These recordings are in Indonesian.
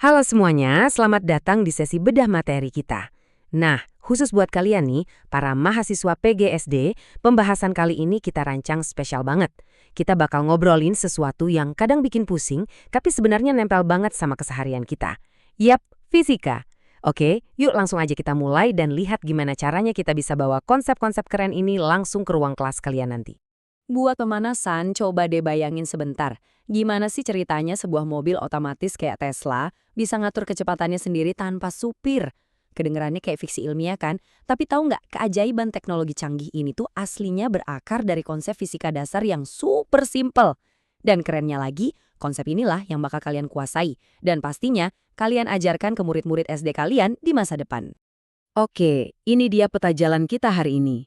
Halo semuanya, selamat datang di sesi bedah materi kita. Nah, khusus buat kalian nih, para mahasiswa PGSD, pembahasan kali ini kita rancang spesial banget. Kita bakal ngobrolin sesuatu yang kadang bikin pusing, tapi sebenarnya nempel banget sama keseharian kita. Yap, fisika. Oke, yuk langsung aja kita mulai dan lihat gimana caranya kita bisa bawa konsep-konsep keren ini langsung ke ruang kelas kalian nanti. Buat pemanasan, coba deh bayangin sebentar. Gimana sih ceritanya sebuah mobil otomatis kayak Tesla bisa ngatur kecepatannya sendiri tanpa supir? Kedengerannya kayak fiksi ilmiah kan? Tapi tahu nggak, keajaiban teknologi canggih ini tuh aslinya berakar dari konsep fisika dasar yang super simple. Dan kerennya lagi, konsep inilah yang bakal kalian kuasai. Dan pastinya, kalian ajarkan ke murid-murid SD kalian di masa depan. Oke, ini dia peta jalan kita hari ini.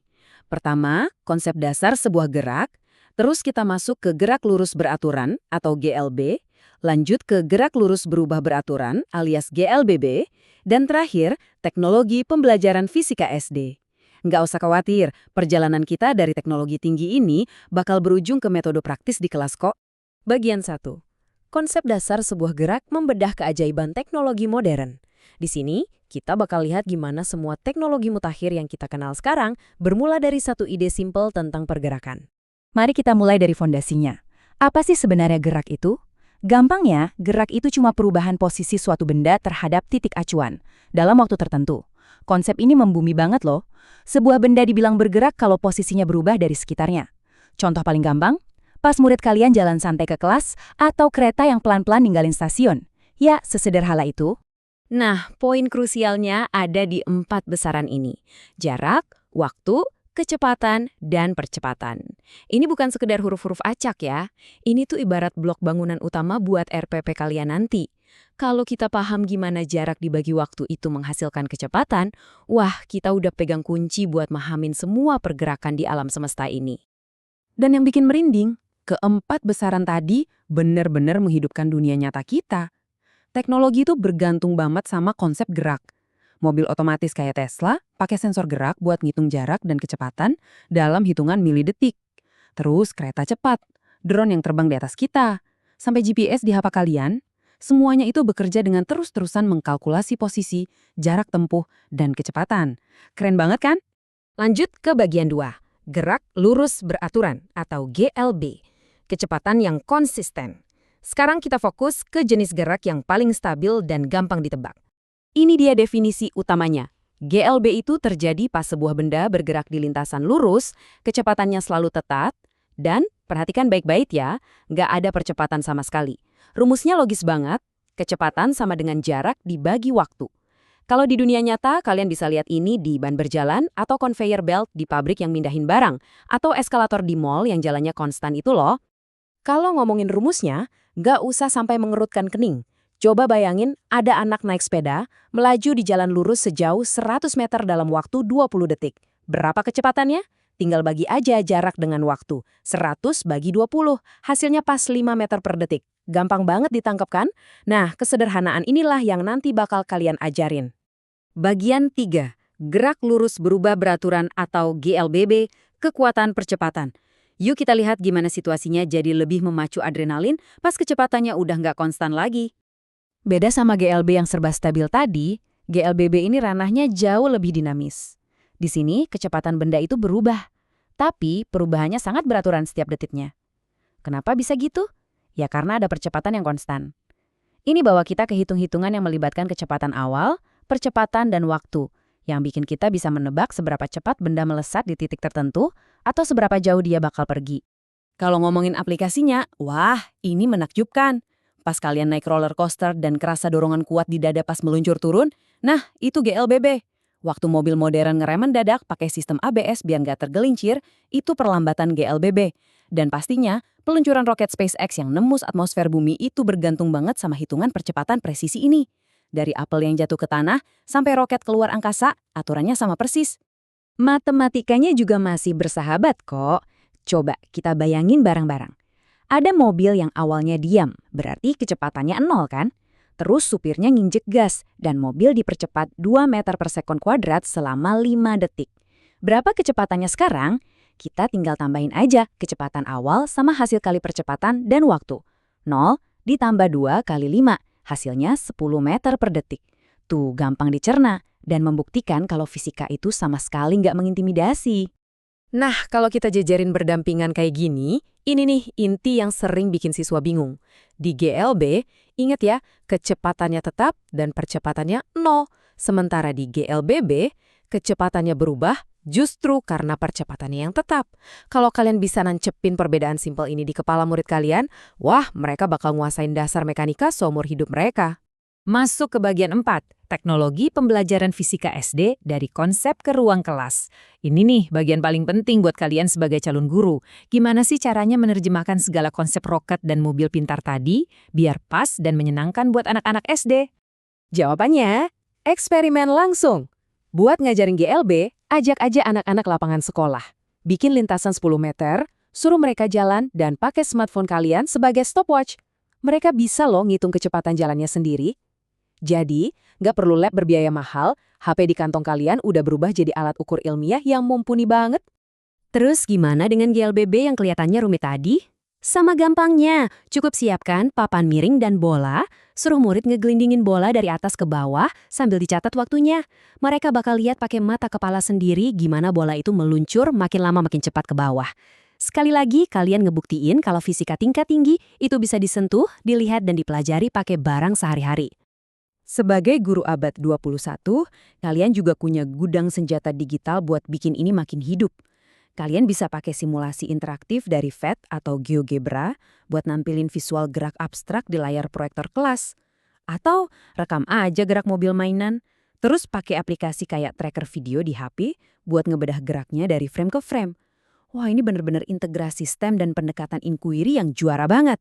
Pertama, konsep dasar sebuah gerak, terus kita masuk ke gerak lurus beraturan atau GLB, lanjut ke gerak lurus berubah beraturan alias GLBB, dan terakhir, teknologi pembelajaran fisika SD. Nggak usah khawatir, perjalanan kita dari teknologi tinggi ini bakal berujung ke metode praktis di kelas kok. Bagian 1. Konsep dasar sebuah gerak membedah keajaiban teknologi modern. Di sini, kita bakal lihat gimana semua teknologi mutakhir yang kita kenal sekarang bermula dari satu ide simpel tentang pergerakan. Mari kita mulai dari fondasinya. Apa sih sebenarnya gerak itu? Gampangnya, gerak itu cuma perubahan posisi suatu benda terhadap titik acuan dalam waktu tertentu. Konsep ini membumi banget loh. Sebuah benda dibilang bergerak kalau posisinya berubah dari sekitarnya. Contoh paling gampang, pas murid kalian jalan santai ke kelas atau kereta yang pelan-pelan ninggalin stasiun. Ya, sesederhana itu. Nah, poin krusialnya ada di 4 besaran ini. Jarak, waktu, kecepatan, dan percepatan. Ini bukan sekedar huruf-huruf acak ya. Ini tuh ibarat blok bangunan utama buat RPP kalian nanti. Kalau kita paham gimana jarak dibagi waktu itu menghasilkan kecepatan, wah, kita udah pegang kunci buat mahamin semua pergerakan di alam semesta ini. Dan yang bikin merinding, keempat besaran tadi benar-benar menghidupkan dunia nyata kita. Teknologi itu bergantung banget sama konsep gerak. Mobil otomatis kayak Tesla pakai sensor gerak buat ngitung jarak dan kecepatan dalam hitungan milidetik. Terus kereta cepat, drone yang terbang di atas kita, sampai GPS di HP kalian, semuanya itu bekerja dengan terus-terusan mengkalkulasi posisi, jarak tempuh, dan kecepatan. Keren banget kan? Lanjut ke bagian 2, gerak lurus beraturan atau GLB, kecepatan yang konsisten. Sekarang kita fokus ke jenis gerak yang paling stabil dan gampang ditebak. Ini dia definisi utamanya. GLB itu terjadi pas sebuah benda bergerak di lintasan lurus, kecepatannya selalu tetap, dan perhatikan baik-baik ya, nggak ada percepatan sama sekali. Rumusnya logis banget, kecepatan sama dengan jarak dibagi waktu. Kalau di dunia nyata, kalian bisa lihat ini di ban berjalan atau conveyor belt di pabrik yang mindahin barang, atau eskalator di mall yang jalannya konstan itu loh. Kalau ngomongin rumusnya, nggak usah sampai mengerutkan kening. Coba bayangin ada anak naik sepeda, melaju di jalan lurus sejauh 100 meter dalam waktu 20 detik. Berapa kecepatannya? Tinggal bagi aja jarak dengan waktu. 100 bagi 20, hasilnya pas 5 meter per detik. Gampang banget ditangkap kan? Nah, kesederhanaan inilah yang nanti bakal kalian ajarin. Bagian 3, gerak lurus berubah beraturan atau GLBB, kekuatan percepatan. Yuk kita lihat gimana situasinya jadi lebih memacu adrenalin pas kecepatannya udah nggak konstan lagi. Beda sama GLB yang serba stabil tadi, GLBB ini ranahnya jauh lebih dinamis. Di sini, kecepatan benda itu berubah. Tapi, perubahannya sangat beraturan setiap detiknya. Kenapa bisa gitu? Ya karena ada percepatan yang konstan. Ini bawa kita ke hitung-hitungan yang melibatkan kecepatan awal, percepatan, dan waktu, yang bikin kita bisa menebak seberapa cepat benda melesat di titik tertentu atau seberapa jauh dia bakal pergi. Kalau ngomongin aplikasinya, wah, ini menakjubkan. Pas kalian naik roller coaster dan kerasa dorongan kuat di dada pas meluncur turun, nah, itu GLBB. Waktu mobil modern ngerem mendadak pakai sistem ABS biar nggak tergelincir, itu perlambatan GLBB. Dan pastinya, peluncuran roket SpaceX yang nembus atmosfer bumi itu bergantung banget sama hitungan percepatan presisi ini. Dari apel yang jatuh ke tanah sampai roket keluar angkasa, aturannya sama persis. Matematikanya juga masih bersahabat kok. Coba kita bayangin bareng-bareng. Ada mobil yang awalnya diam, berarti kecepatannya 0 kan? Terus supirnya nginjek gas, dan mobil dipercepat 2 meter per sekon kuadrat selama 5 detik. Berapa kecepatannya sekarang? Kita tinggal tambahin aja kecepatan awal sama hasil kali percepatan dan waktu. 0 ditambah 2 kali 5, Hasilnya 10 meter per detik. Tuh, gampang dicerna dan membuktikan kalau fisika itu sama sekali nggak mengintimidasi. Nah, kalau kita jejerin berdampingan kayak gini, ini nih inti yang sering bikin siswa bingung. Di GLB, ingat ya, kecepatannya tetap dan percepatannya 0. Sementara di GLBB, kecepatannya berubah justru karena percepatannya yang tetap. Kalau kalian bisa nancepin perbedaan simpel ini di kepala murid kalian, wah, mereka bakal nguasain dasar mekanika seumur hidup mereka. Masuk ke bagian 4, teknologi pembelajaran fisika SD dari konsep ke ruang kelas. Ini nih bagian paling penting buat kalian sebagai calon guru. Gimana sih caranya menerjemahkan segala konsep roket dan mobil pintar tadi biar pas dan menyenangkan buat anak-anak SD? Jawabannya, eksperimen langsung. Buat ngajarin GLB, ajak aja anak-anak lapangan sekolah. Bikin lintasan 10 meter, suruh mereka jalan dan pakai smartphone kalian sebagai stopwatch. Mereka bisa loh ngitung kecepatan jalannya sendiri. Jadi, nggak perlu lab berbiaya mahal, HP di kantong kalian udah berubah jadi alat ukur ilmiah yang mumpuni banget. Terus gimana dengan GLBB yang kelihatannya rumit tadi? Sama gampangnya, cukup siapkan papan miring dan bola, suruh murid ngegelindingin bola dari atas ke bawah sambil dicatat waktunya. Mereka bakal lihat pakai mata kepala sendiri gimana bola itu meluncur makin lama makin cepat ke bawah. Sekali lagi, kalian ngebuktiin kalau fisika tingkat tinggi itu bisa disentuh, dilihat dan dipelajari pakai barang sehari-hari. Sebagai guru abad 21, kalian juga punya gudang senjata digital buat bikin ini makin hidup. Kalian bisa pakai simulasi interaktif dari PhET atau GeoGebra buat nampilin visual gerak abstrak di layar proyektor kelas. Atau rekam aja gerak mobil mainan, terus pakai aplikasi kayak tracker video di HP buat ngebedah geraknya dari frame ke frame. Wah, ini bener-bener integrasi STEM dan pendekatan inquiry yang juara banget.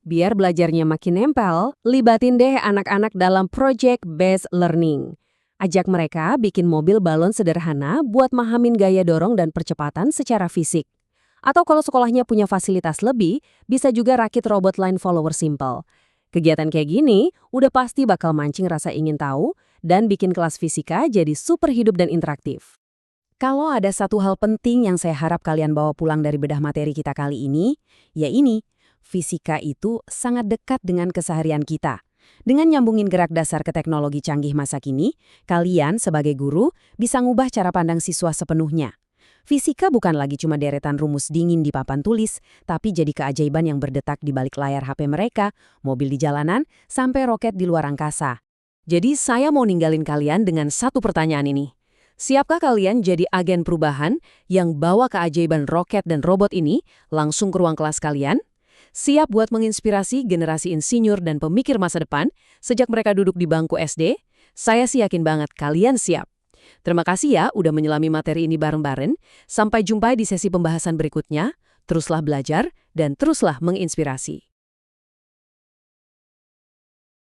Biar belajarnya makin nempel, libatin deh anak-anak dalam project-based learning. Ajak mereka bikin mobil balon sederhana buat mahamin gaya dorong dan percepatan secara fisik. Atau kalau sekolahnya punya fasilitas lebih, bisa juga rakit robot line follower simple. Kegiatan kayak gini udah pasti bakal mancing rasa ingin tahu dan bikin kelas fisika jadi super hidup dan interaktif. Kalau ada satu hal penting yang saya harap kalian bawa pulang dari bedah materi kita kali ini, ya ini. Fisika itu sangat dekat dengan keseharian kita. Dengan nyambungin gerak dasar ke teknologi canggih masa kini, kalian sebagai guru bisa ngubah cara pandang siswa sepenuhnya. Fisika bukan lagi cuma deretan rumus dingin di papan tulis, tapi jadi keajaiban yang berdetak di balik layar HP mereka, mobil di jalanan, sampai roket di luar angkasa. Jadi saya mau ninggalin kalian dengan satu pertanyaan ini. Siapkah kalian jadi agen perubahan yang bawa keajaiban roket dan robot ini langsung ke ruang kelas kalian? Siap buat menginspirasi generasi insinyur dan pemikir masa depan sejak mereka duduk di bangku SD? Saya sih yakin banget kalian siap. Terima kasih ya udah menyelami materi ini bareng-bareng. Sampai jumpa di sesi pembahasan berikutnya. Teruslah belajar dan teruslah menginspirasi.